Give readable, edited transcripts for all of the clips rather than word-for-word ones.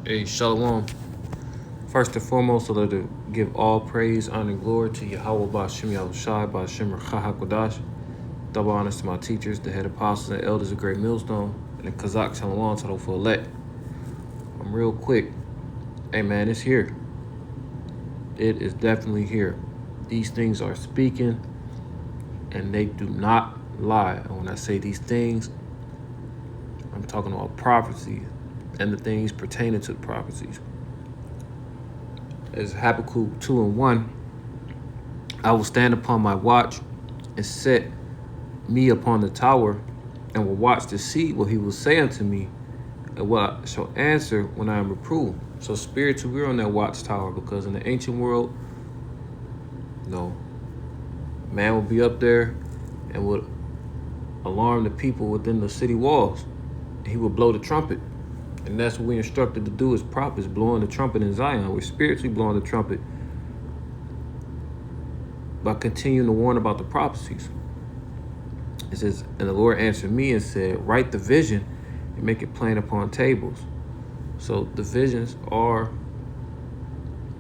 Hey, Shalom. First and foremost, I'd like to give all praise, honor, and glory to Yahweh Ba'Shem Yahushai, Ba'Shem Rachahakodash. Double honors to my teachers, the head apostles and elders of Great Millstone, and the Kazakh Shalom to the full elect. I'm real quick. Hey, man, it's here. It is definitely here. These things are speaking, and they do not lie. And when I say these things, I'm talking about prophecy and the things pertaining to the prophecies. As Habakkuk 2:1, I will stand upon my watch and set me upon the tower, and will watch to see what he will say unto me, and what I shall answer when I am reproved. So spiritually, we're on that watchtower, because in the ancient world, man would be up there and would alarm the people within the city walls. He would blow the trumpet. And that's what we're instructed to do as prophets, blowing the trumpet in Zion. We're spiritually blowing the trumpet by continuing to warn about the prophecies. It says, and the Lord answered me and said, write the vision and make it plain upon tables. So the visions are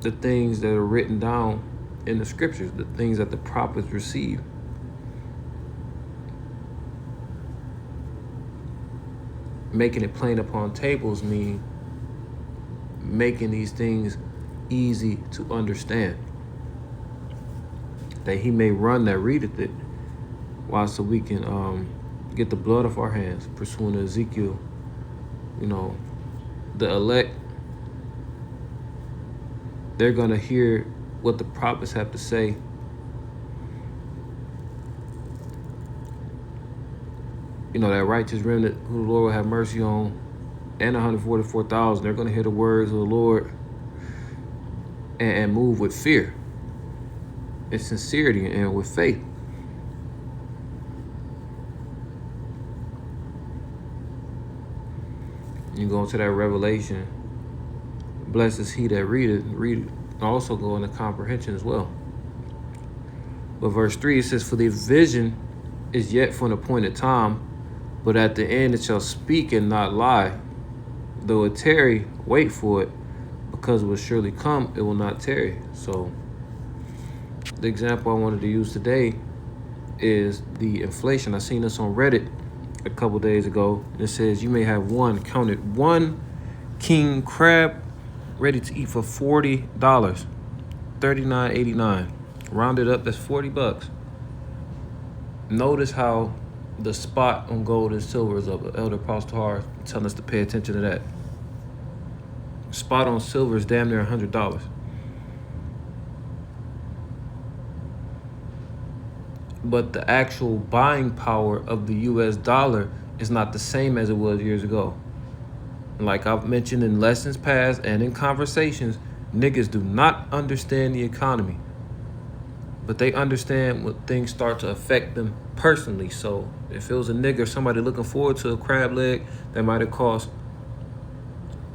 the things that are written down in the scriptures, the things that the prophets receive. Making it plain upon tables mean making these things easy to understand, that he may run that readeth it, while so we can get the blood off our hands, pursuing Ezekiel. The elect, they're gonna hear what the prophets have to say. That righteous remnant who the Lord will have mercy on, and 144,000, they're going to hear the words of the Lord and move with fear and sincerity and with faith. You go into that Revelation, blessed is he that readeth, also go into comprehension as well. But verse 3, it says, for the vision is yet for an appointed time, but at the end it shall speak and not lie. Though it tarry, wait for it, because it will surely come, it will not tarry. So the example I wanted to use today is the inflation. I seen this on Reddit a couple days ago. It says you may have one king crab ready to eat for $40, $39.89. Rounded up, that's $40. Notice how the spot on gold and silver is up. Elder Apostle Har telling us to pay attention to that. Spot on silver is damn near $100. But the actual buying power of the US dollar is not the same as it was years ago. Like I've mentioned in lessons past and in conversations, niggas do not understand the economy, but they understand when things start to affect them personally. So if it was a nigga, somebody looking forward to a crab leg that might have cost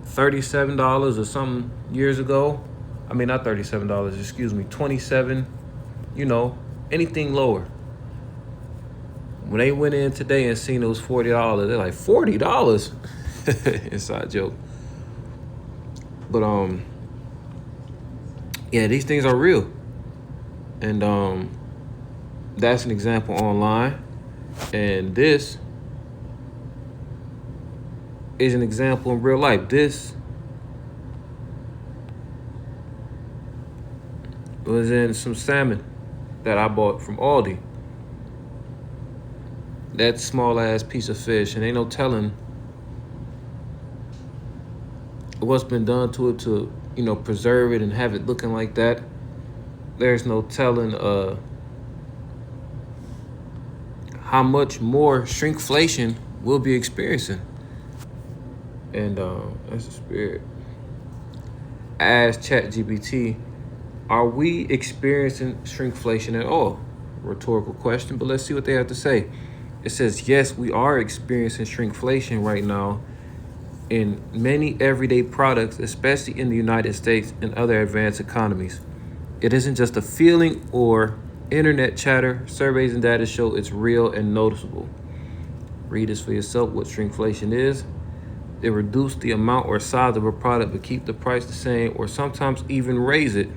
$37 or something years ago. I mean, not $37, excuse me, $27, anything lower. When they went in today and seen it was $40, they're like, $40? Inside joke. But yeah, these things are real. And that's an example online. And this is an example in real life. This was in some salmon that I bought from Aldi. That small ass piece of fish, and ain't no telling what's been done to it to, preserve it and have it looking like that. There's no telling how much more shrinkflation we'll be experiencing. And that's the spirit. Ask ChatGPT, are we experiencing shrinkflation at all? Rhetorical question, but let's see what they have to say. It says, yes, we are experiencing shrinkflation right now in many everyday products, especially in the United States and other advanced economies. It isn't just a feeling or internet chatter. Surveys and data show it's real and noticeable. Read this for yourself what shrinkflation is. They reduce the amount or size of a product but keep the price the same, or sometimes even raise it.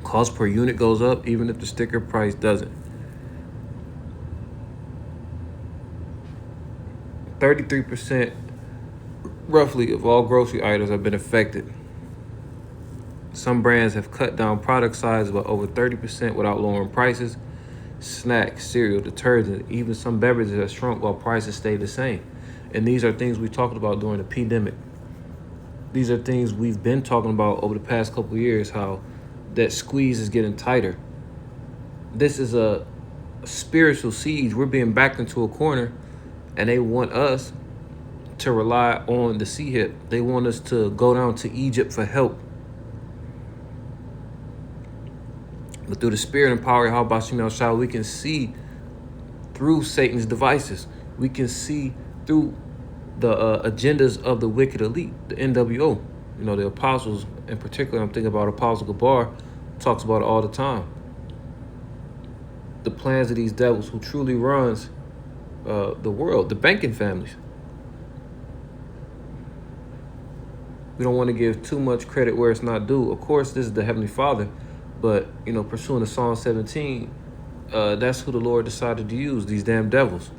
Cost per unit goes up even if the sticker price doesn't. 33% roughly of all grocery items have been affected. Some brands have cut down product size by over 30% without lowering prices. Snacks, cereal, detergent, even some beverages have shrunk while prices stayed the same. And these are things we talked about during the pandemic. These are things we've been talking about over the past couple of years, how that squeeze is getting tighter. This is a spiritual siege. We're being backed into a corner, and they want us to rely on the sea hip. They want us to go down to Egypt for help. But through the spirit and power of Yahweh Shah, we can see through Satan's devices. We can see through the agendas of the wicked elite, the NWO. You know, the apostles in particular. I'm thinking about Apostle Gabar, talks about it all the time. The plans of these devils who truly runs the world, the banking families. We don't want to give too much credit where it's not due. Of course, this is the Heavenly Father, but, you know, pursuing the Psalm 17, that's who the Lord decided to use, these damn devils.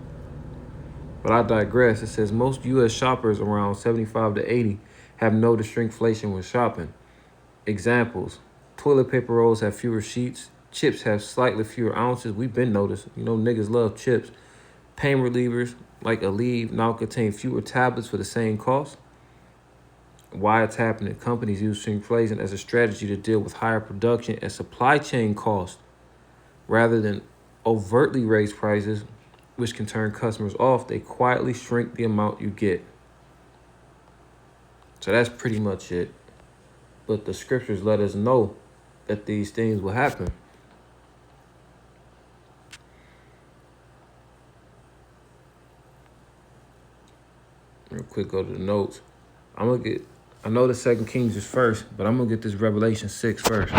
But I digress. It says most U.S. shoppers around 75 to 80 have noticed shrinkflation when shopping. Examples: toilet paper rolls have fewer sheets. Chips have slightly fewer ounces. We've been noticed. You know, niggas love chips. Pain relievers like Aleve now contain fewer tablets for the same cost. Why it's happening? Companies use shrinkflation as a strategy to deal with higher production and supply chain costs rather than overtly raise prices, which can turn customers off. They quietly shrink the amount you get. So that's pretty much it. But the scriptures let us know that these things will happen. Real quick, go to the notes. I know the 2 Kings is first, but I'm going to get this Revelation 6 first.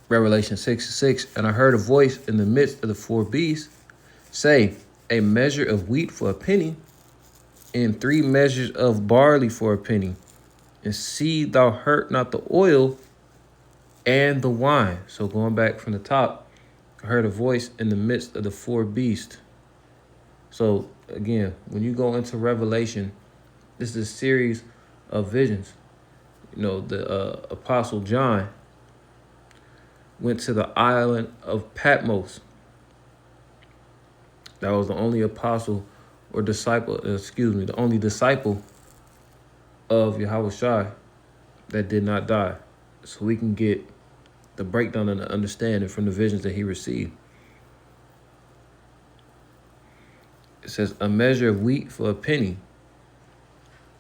Revelation 6:6, and I heard a voice in the midst of the four beasts say, a measure of wheat for a penny, and 3 measures of barley for a penny, and see thou hurt not the oil and the wine. So going back from the top, I heard a voice in the midst of the four beasts. So again, when you go into Revelation, this is a series of visions. You know, the Apostle John went to the island of Patmos. That was the only apostle or disciple, the only disciple of Yahweh Shai that did not die. So we can get the breakdown and the understanding from the visions that he received. It says a measure of wheat for a penny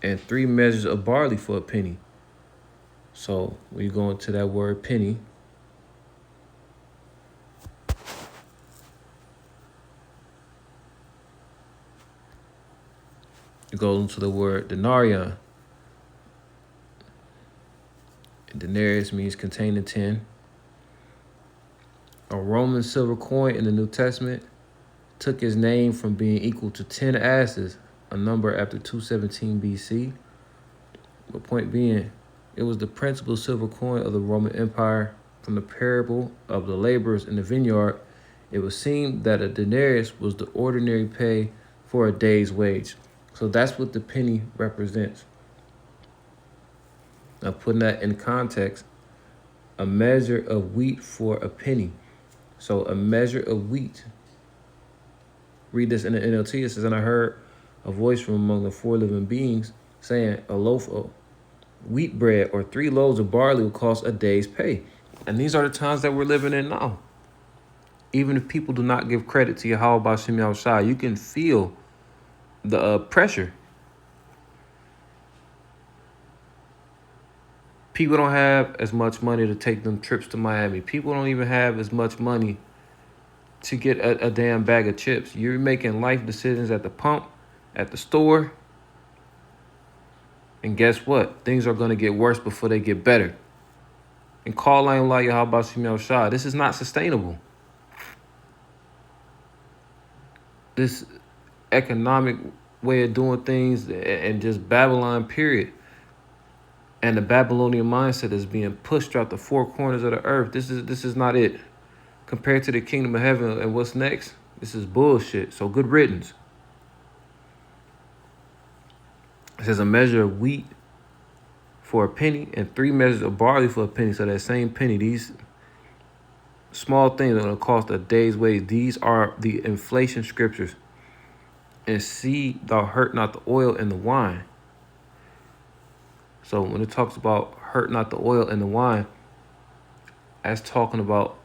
and 3 measures of barley for a penny. So when you go into that word penny, it goes into the word denarion. And denarius means containing 10. A Roman silver coin in the New Testament took its name from being equal to 10 asses, a number after 217 BC. But point being, it was the principal silver coin of the Roman Empire. From the parable of the laborers in the vineyard, it was seen that a denarius was the ordinary pay for a day's wage. So that's what the penny represents. Now, putting that in context, a measure of wheat for a penny. So a measure of wheat. Read this in the NLT. It says, and I heard a voice from among the 4 living beings saying, a loaf of wheat bread or 3 loaves of barley will cost a day's pay. And these are the times that we're living in now. Even if people do not give credit to Yahweh B'Shem Yahushua, you can feel the pressure. People don't have as much money to take them trips to Miami. People don't even have as much money to get a damn bag of chips. You're making life decisions at the pump, at the store. And guess what? Things are going to get worse before they get better. and call on Allah Yahweh Shemel Shah. This is not sustainable. This economic way of doing things and just Babylon, period. And the Babylonian mindset is being pushed throughout the four corners of the earth. This is not it. Compared to the kingdom of heaven and what's next, this is bullshit. So good riddance. It says a measure of wheat for a penny and 3 measures of barley for a penny. So that same penny, these small things are going to cost a day's wage. These are the inflation scriptures. And see, thou hurt not the oil and the wine. So when it talks about hurt not the oil and the wine, that's talking about,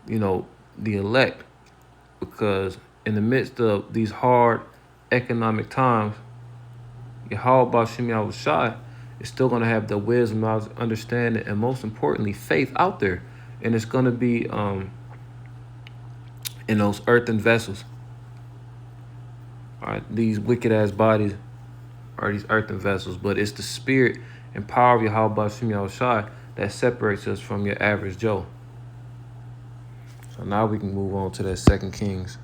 the elect. Because in the midst of these hard economic times, Yahweh Ba'Shem Yahweh Shai is still going to have the wisdom, knowledge, understanding, and most importantly, faith out there. And it's going to be in those earthen vessels. All right, these wicked-ass bodies are these earthen vessels, but it's the spirit and power of Yahweh Ba'Shem Yahweh Shai that separates us from your average Joe. So now we can move on to that 2 Kings.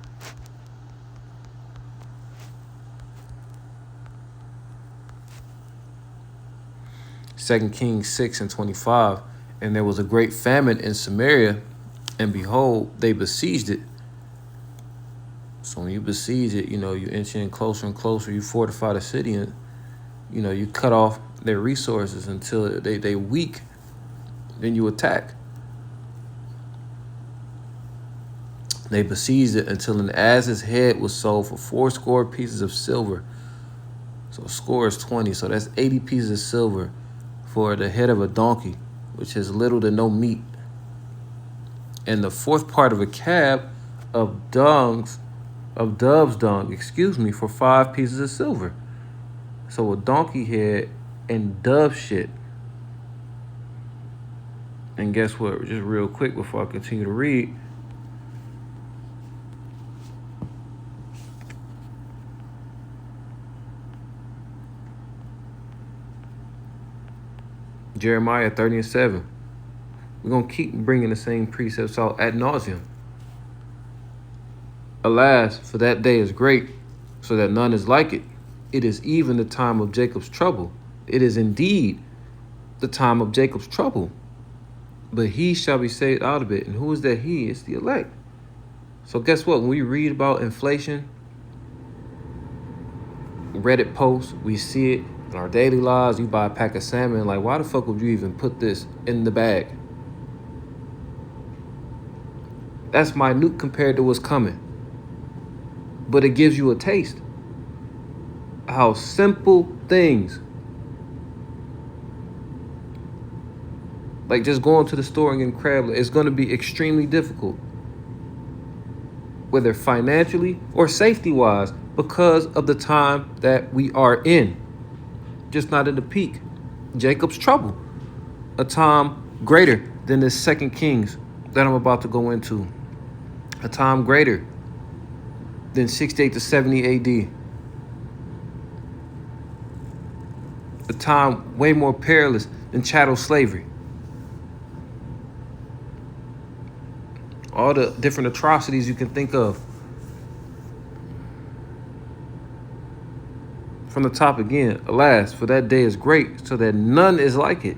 2 Kings 6:25, and there was a great famine in Samaria, and behold, they besieged it. So when you besiege it, you inch in closer and closer, you fortify the city, and, you cut off their resources until they weak, then you attack. They besieged it until an ass's head was sold for 80 pieces of silver. So score is 20, so that's 80 pieces of silver for the head of a donkey, which has little to no meat. And the 4th part of a cab of dove's dung, for 5 pieces of silver. So a donkey head and dove shit. And guess what? Just real quick before I continue to read. Jeremiah 30:7. We're going to keep bringing the same precepts out ad nauseum. Alas, for that day is great, so that none is like it. It is even the time of Jacob's trouble. It is indeed the time of Jacob's trouble. But he shall be saved out of it. And who is that he? It's the elect. So guess what? When we read about inflation, Reddit posts, we see it in our daily lives. You buy a pack of salmon, like, why the fuck would you even put this in the bag? That's minute compared to what's coming. But it gives you a taste. How simple things, like just going to the store and getting crab, it's going to be extremely difficult, whether financially or safety-wise, because of the time that we are in. Just not at the peak. Jacob's trouble. A time greater than this 2 Kings that I'm about to go into. A time greater than 68 to 70 AD. A time way more perilous than chattel slavery. All the different atrocities you can think of. From the top again, alas, for that day is great, so that none is like it.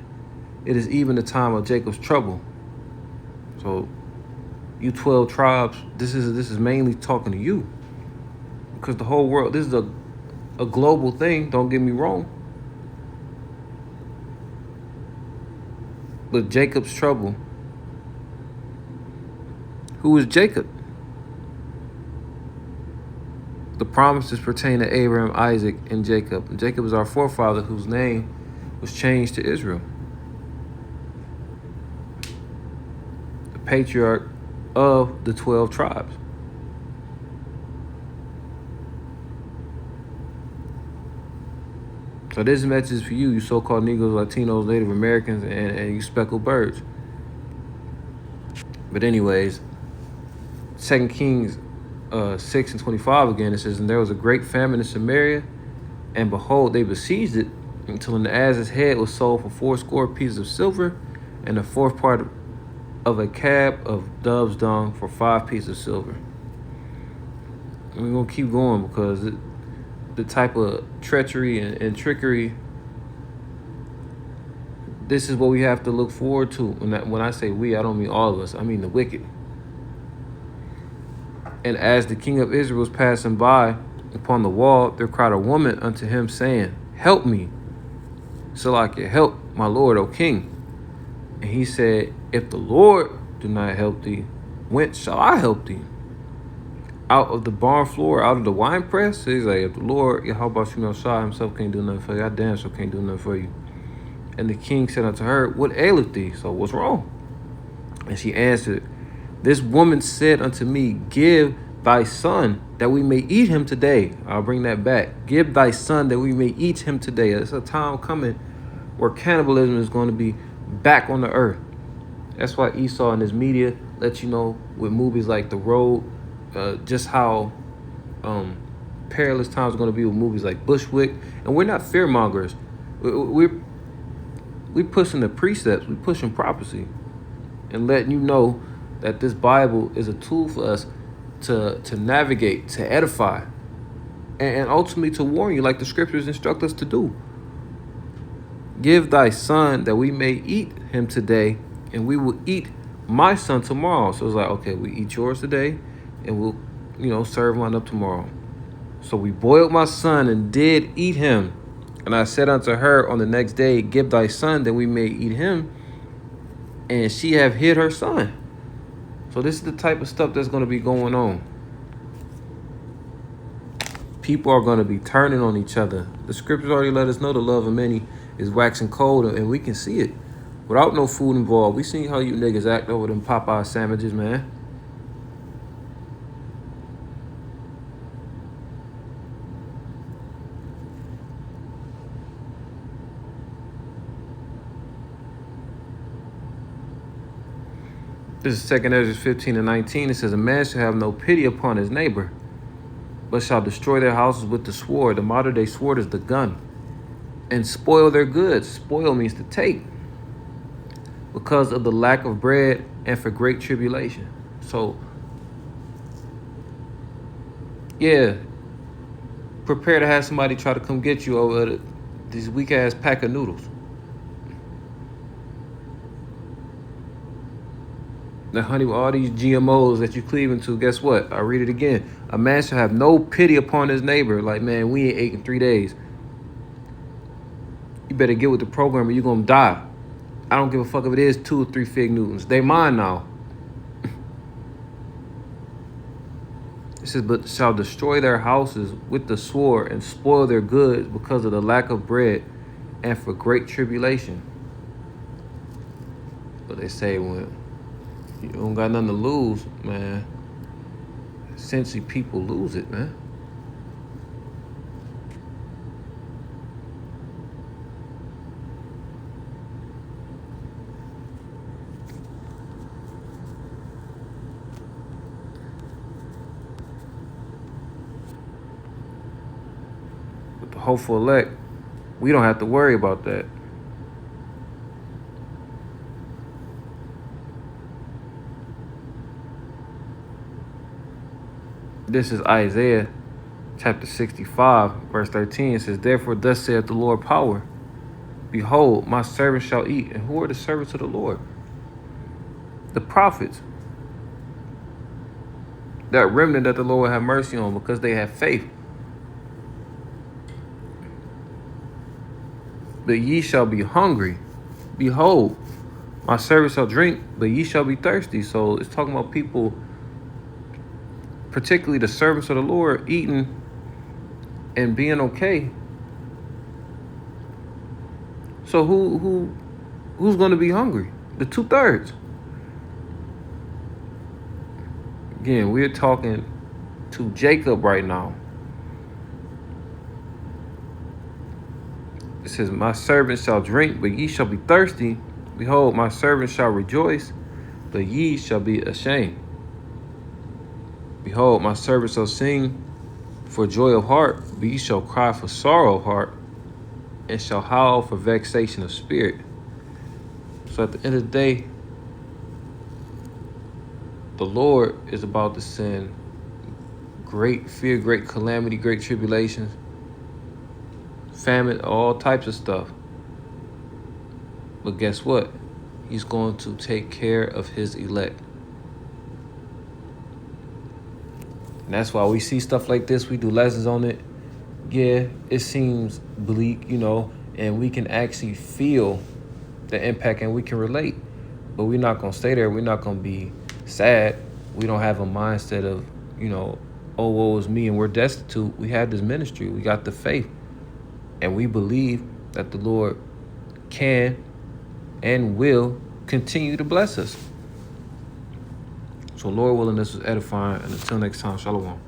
It is even the time of Jacob's trouble. So, you 12 tribes, this is mainly talking to you. Because the whole world, this is a global thing, don't get me wrong. But Jacob's trouble. Who is Jacob? The promises pertain to Abraham, Isaac, and Jacob. And Jacob is our forefather whose name was changed to Israel. The patriarch of the 12 tribes. So this message is for you so-called Negroes, Latinos, Native Americans, and you speckled birds. But anyways, 2 Kings 6:25 again, it says, and there was a great famine in Samaria, and behold, they besieged it until an ass's head was sold for 80 pieces of silver, and the fourth part of a cab of dove's dung for 5 pieces of silver. And we're going to keep going because the type of treachery and trickery, this is what we have to look forward to. When I say we, I don't mean all of us. I mean the wicked. And as the king of Israel was passing by upon the wall, there cried a woman unto him, saying, Help me, Salakia, help my lord, O king. And he said, If the Lord do not help thee, whence shall I help thee? Out of the barn floor, out of the wine press? So he's like, if the Lord, how about you, Shah himself can't do nothing for you, I damn sure can't do nothing for you. And the king said unto her, What aileth thee? So what's wrong? And she answered, This woman said unto me, Give thy son that we may eat him today. I'll bring that back. Give thy son that we may eat him today. There's a time coming where cannibalism is going to be back on the earth. That's why Esau and his media let you know with movies like The Road, just how perilous times are going to be with movies like Bushwick. And we're not fearmongers. We're pushing the precepts. We're pushing prophecy and letting you know that this Bible is a tool for us to navigate, to edify, and ultimately to warn you like the scriptures instruct us to do. Give thy son that we may eat him today, and we will eat my son tomorrow. So it's like, okay, we eat yours today, and we'll, serve one up tomorrow. So we boiled my son and did eat him. And I said unto her on the next day, Give thy son that we may eat him. And she have hid her son. So this is the type of stuff that's going to be going on. People are going to be turning on each other. The scriptures already let us know the love of many is waxing cold, and we can see it. Without no food involved, we seen how you niggas act over them Popeye sandwiches, man. This is 2 Ezra 15 and 19. It says, A man shall have no pity upon his neighbor, but shall destroy their houses with the sword. The modern day sword is the gun. And spoil their goods. Spoil means to take. Because of the lack of bread and for great tribulation. So, yeah, prepare to have somebody try to come get you over this weak-ass pack of noodles. Now, honey, with all these GMOs that you cleaving to, guess what? I'll read it again. A man shall have no pity upon his neighbor. Like, man, we ain't ate in 3 days. You better get with the program or you're going to die. I don't give a fuck if it is 2 or 3 fig Newtons. They mine now. It says, But shall destroy their houses with the sword and spoil their goods because of the lack of bread and for great tribulation. But they say when you don't got nothing to lose, man, essentially people lose it, man. With the hopeful elect, we don't have to worry about that. This is Isaiah chapter 65, verse 13. It says, Therefore, thus saith the Lord power. Behold, my servants shall eat. And who are the servants of the Lord? The prophets. That remnant that the Lord will have mercy on because they have faith. But ye shall be hungry. Behold, my servants shall drink, but ye shall be thirsty. So it's talking about people, particularly the servants of the Lord, eating and being okay. So who's going to be hungry? The 2/3. Again, we're talking to Jacob right now. It says, My servants shall drink, but ye shall be thirsty. Behold, my servants shall rejoice, but ye shall be ashamed. Behold, my servants shall sing for joy of heart, but ye shall cry for sorrow of heart, and shall howl for vexation of spirit. So at the end of the day, the Lord is about to send great fear, great calamity, great tribulations, famine, all types of stuff. But guess what? He's going to take care of his elect. And that's why we see stuff like this. We do lessons on it. Yeah, it seems bleak, and we can actually feel the impact and we can relate. But we're not going to stay there. We're not going to be sad. We don't have a mindset of, oh, woe is me and we're destitute. We have this ministry. We got the faith. And we believe that the Lord can and will continue to bless us. So Lord willing, this was edifying. And until next time, shalom.